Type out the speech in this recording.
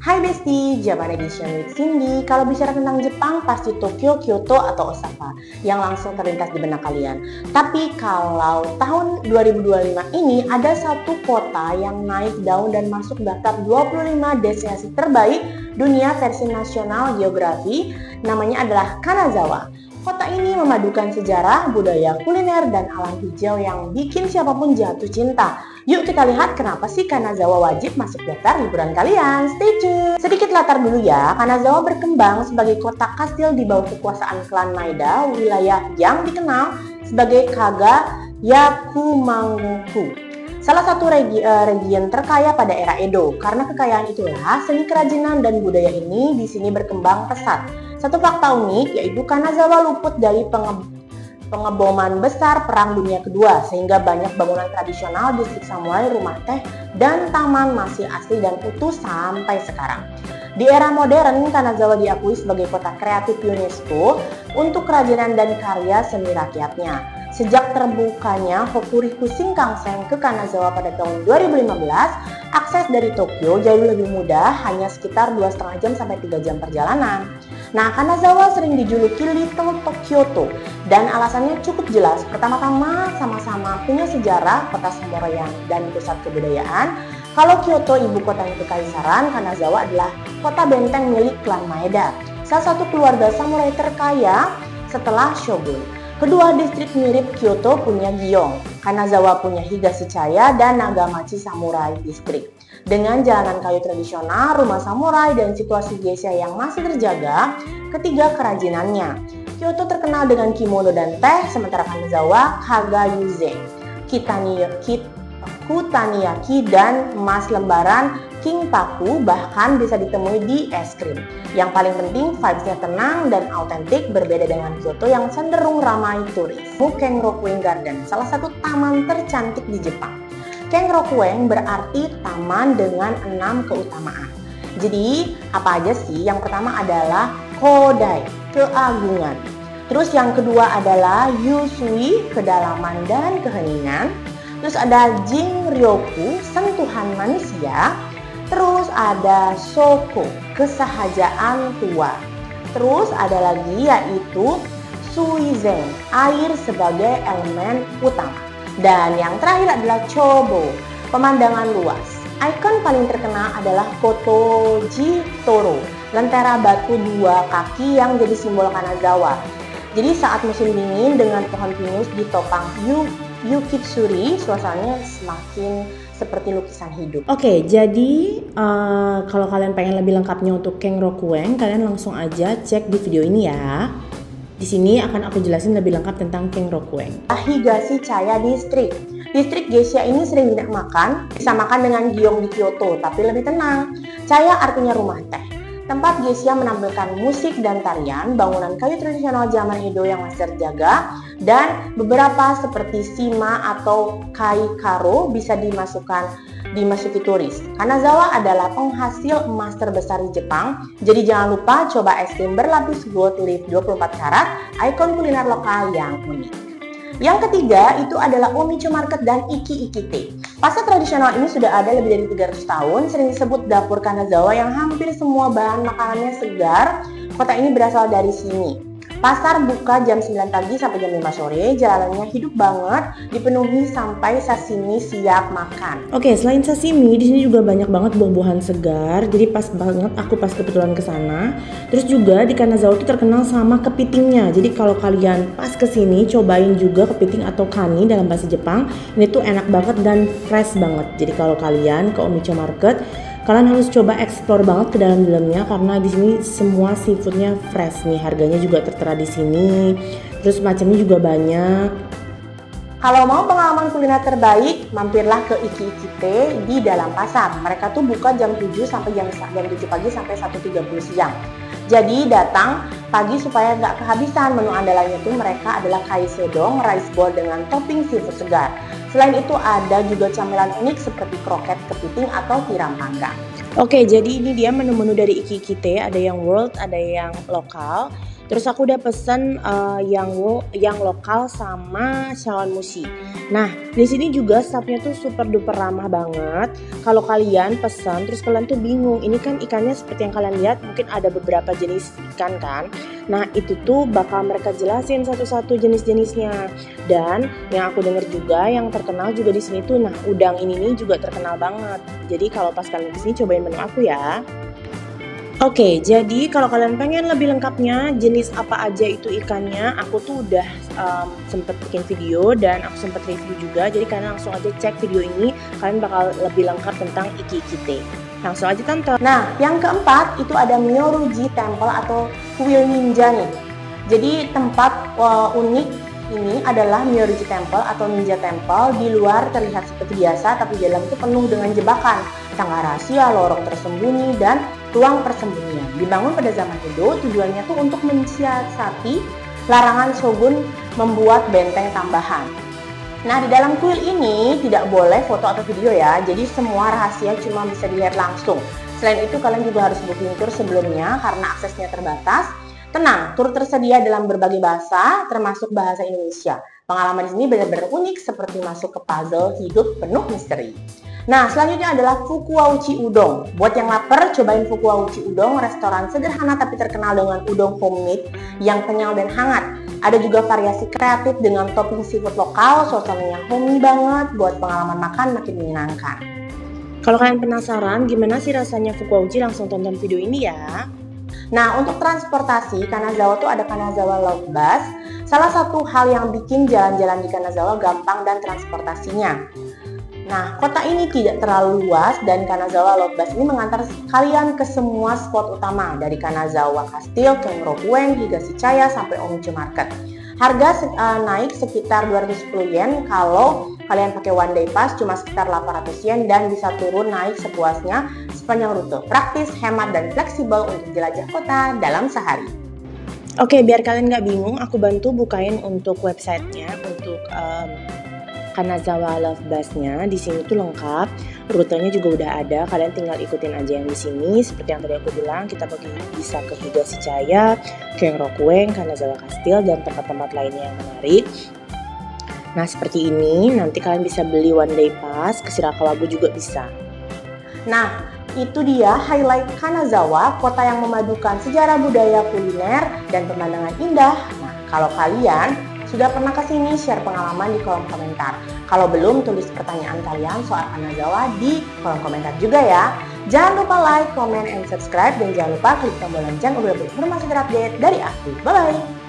Hai Besti, Japan Edition with Cindy. Kalau bicara tentang Jepang, pasti Tokyo, Kyoto, atau Osaka yang langsung terlintas di benak kalian. Tapi kalau tahun 2025 ini ada satu kota yang naik daun dan masuk daftar 25 destinasi terbaik dunia versi National Geographic, namanya adalah Kanazawa. Kota ini memadukan sejarah, budaya, kuliner, dan alam hijau yang bikin siapapun jatuh cinta. Yuk kita lihat kenapa sih Kanazawa wajib masuk daftar liburan kalian. Stay tune! Sedikit latar dulu ya, Kanazawa berkembang sebagai kota kastil di bawah kekuasaan klan Maeda, wilayah yang dikenal sebagai Kaga Yakumangoku. Salah satu region terkaya pada era Edo. Karena kekayaan itulah, seni kerajinan dan budaya ini di sini berkembang pesat. Satu fakta unik yaitu Kanazawa luput dari pengeboman besar Perang Dunia Kedua, sehingga banyak bangunan tradisional, distrik samurai, rumah teh, dan taman masih asli dan utuh sampai sekarang. Di era modern, Kanazawa diakui sebagai kota kreatif UNESCO untuk kerajinan dan karya seni rakyatnya. Sejak terbukanya Hokuriku Shinkansen ke Kanazawa pada tahun 2015, akses dari Tokyo jauh lebih mudah, hanya sekitar 2,5 jam sampai 3 jam perjalanan. Nah, Kanazawa sering dijuluki Little Tokyo, dan alasannya cukup jelas. Pertama-tama, sama-sama punya sejarah, kota samurai dan pusat kebudayaan. Kalau Kyoto ibu kota kekaisaran, Kanazawa adalah kota benteng milik klan Maeda, salah satu keluarga samurai terkaya setelah Shogun. Kedua distrik mirip Kyoto punya Gyeong, Kanazawa punya Higashiyama dan Nagamachi Samurai District. Dengan jalanan kayu tradisional, rumah samurai, dan situasi geisha yang masih terjaga, ketiga kerajinannya. Kyoto terkenal dengan kimono dan teh, sementara Kanazawa Kagayuzen, Kutaniyaki, dan emas lembaran Kinpaku bahkan bisa ditemui di es krim. Yang paling penting, vibes-nya tenang dan autentik, berbeda dengan Kyoto yang cenderung ramai turis. Kenrokuin Garden, salah satu taman tercantik di Jepang. Kenrokuin berarti taman dengan 6 keutamaan. Jadi, apa aja sih? Yang pertama adalah Kodai, keagungan. Terus yang kedua adalah Yusui, kedalaman dan keheningan. Terus ada Jinryoku, sentuhan manusia. Terus ada Shoko, kesahajaan tua. Terus ada lagi yaitu Suizen, air sebagai elemen utama. Dan yang terakhir adalah Chobo, pemandangan luas. Ikon paling terkenal adalah Kotoji Toro, lentera batu 2 kaki yang jadi simbol Kanazawa. Jadi saat musim dingin dengan pohon pinus ditopang Yukitsuri, suasananya semakin seperti lukisan hidup. Oke, jadi kalau kalian pengen lebih lengkapnya untuk Kenrokuin, kalian langsung aja cek di video ini ya. Di sini akan aku jelasin lebih lengkap tentang Kenrokuin. Higashiyama District. Distrik geisha ini sering dinamakan, disamakan dengan Gyeong di Kyoto, tapi lebih tenang. Chaya artinya rumah teh. Tempat geisha menampilkan musik dan tarian, bangunan kayu tradisional zaman Edo yang masih terjaga, dan beberapa seperti shima atau kaikaro bisa dimasuki turis. Kanazawa adalah penghasil emas terbesar di Jepang, jadi jangan lupa coba es krim berlapis gold leaf 24 karat, ikon kuliner lokal yang unik. Yang ketiga itu adalah Omicho Market dan Iki-Ikite. Pasar tradisional ini sudah ada lebih dari 300 tahun, sering disebut dapur Kanazawa yang hampir semua bahan makanannya segar. Kota ini berasal dari sini. Pasar buka jam 9 pagi sampai jam 5 sore, jalanannya hidup banget, dipenuhi sampai sashimi siap makan. Oke, selain sashimi, di sini juga banyak banget buah-buahan segar. Jadi pas banget aku pas kebetulan ke sana. Terus juga di Kanazawa itu terkenal sama kepitingnya. Jadi kalau kalian pas ke sini cobain juga kepiting atau kani dalam bahasa Jepang. Ini tuh enak banget dan fresh banget. Jadi kalau kalian ke Omicho Market, kalian harus coba explore banget ke dalam-dalamnya karena di sini semua seafoodnya fresh nih, harganya juga tertera di sini. Terus macamnya juga banyak. Kalau mau pengalaman kuliner terbaik, mampirlah ke Iki-Ikite di dalam pasar. Mereka tuh buka jam 7 sampai jam 7 pagi sampai 1.30 siang. Jadi datang pagi supaya nggak kehabisan. Menu andalannya tuh mereka adalah kaisedong, rice bowl dengan topping seafood segar. Selain itu ada juga camilan unik seperti kroket kepiting atau tiram panggang. Oke, jadi ini dia menu-menu dari Iki-Ikite, ada yang world, ada yang lokal. Terus aku udah pesen yang lokal sama Shawan Mushi. Nah, di sini juga staffnya tuh super duper ramah banget. Kalau kalian pesan terus kalian tuh bingung, ini kan ikannya seperti yang kalian lihat mungkin ada beberapa jenis ikan kan. Nah, itu tuh bakal mereka jelasin satu-satu jenis-jenisnya. Dan yang aku dengar juga yang terkenal juga di sini tuh, nah udang ini nih juga terkenal banget. Jadi kalau pas kalian kesini cobain menu aku ya. Oke, jadi kalau kalian pengen lebih lengkapnya jenis apa aja itu ikannya, aku tuh udah sempet bikin video dan aku sempet review juga. Jadi kalian langsung aja cek video ini, kalian bakal lebih lengkap tentang iki-ikite. Langsung aja tonton. Nah, yang keempat itu ada Myoruji Temple atau kuil ninja nih. Jadi tempat unik ini adalah Myoruji Temple atau Ninja Temple. Di luar terlihat seperti biasa, tapi di dalam itu penuh dengan jebakan, tangga rahasia, lorong tersembunyi, dan ruang persembunyian. Dibangun pada zaman Edo, tujuannya tuh untuk mensiasati larangan shogun membuat benteng tambahan. Nah, di dalam kuil ini tidak boleh foto atau video ya, jadi semua rahasia cuma bisa dilihat langsung. Selain itu, kalian juga harus booking tour sebelumnya karena aksesnya terbatas. Tenang, tur tersedia dalam berbagai bahasa, termasuk bahasa Indonesia. Pengalaman di sini benar-benar unik, seperti masuk ke puzzle hidup penuh misteri. Nah, selanjutnya adalah Fukuauchi Udon. Buat yang lapar, cobain Fukuauchi Udon, restoran sederhana tapi terkenal dengan udon homemade yang kenyal dan hangat. Ada juga variasi kreatif dengan topping seafood lokal, suasananya homey banget, buat pengalaman makan makin menyenangkan. Kalau kalian penasaran gimana sih rasanya Fukuauchi, langsung tonton video ini ya. Nah, untuk transportasi, Kanazawa tuh ada Kanazawa Love Bus. Salah satu hal yang bikin jalan-jalan di Kanazawa gampang dan transportasinya. Nah, kota ini tidak terlalu luas dan Kanazawa Love Bus ini mengantar kalian ke semua spot utama dari Kanazawa Castle, Kenroku-en, hingga Shichaya sampai Omicho Market. Harga naik sekitar 210 yen, kalau kalian pakai one day pass cuma sekitar 800 yen dan bisa turun naik sepuasnya sepanjang rute. Praktis, hemat, dan fleksibel untuk jelajah kota dalam sehari. Oke, biar kalian nggak bingung, aku bantu bukain untuk websitenya, untuk Kanazawa Love Bus-nya. Di sini tuh lengkap, rutenya juga udah ada. Kalian tinggal ikutin aja yang di sini. Seperti yang tadi aku bilang, kita bisa ke Higa Shichaya, Kenroku-en, Kanazawa Castle, dan tempat-tempat lainnya yang menarik. Nah, seperti ini. Nanti kalian bisa beli one day pass, ke Shirakawa-go juga bisa. Nah, itu dia highlight Kanazawa, kota yang memadukan sejarah budaya, kuliner, dan pemandangan indah. Nah, kalau kalian sudah pernah kesini, share pengalaman di kolom komentar. Kalau belum, tulis pertanyaan kalian soal Kanazawa di kolom komentar juga ya. Jangan lupa like, comment, and subscribe. Dan jangan lupa klik tombol lonceng untuk berinformasi terupdate dari aku. Bye-bye!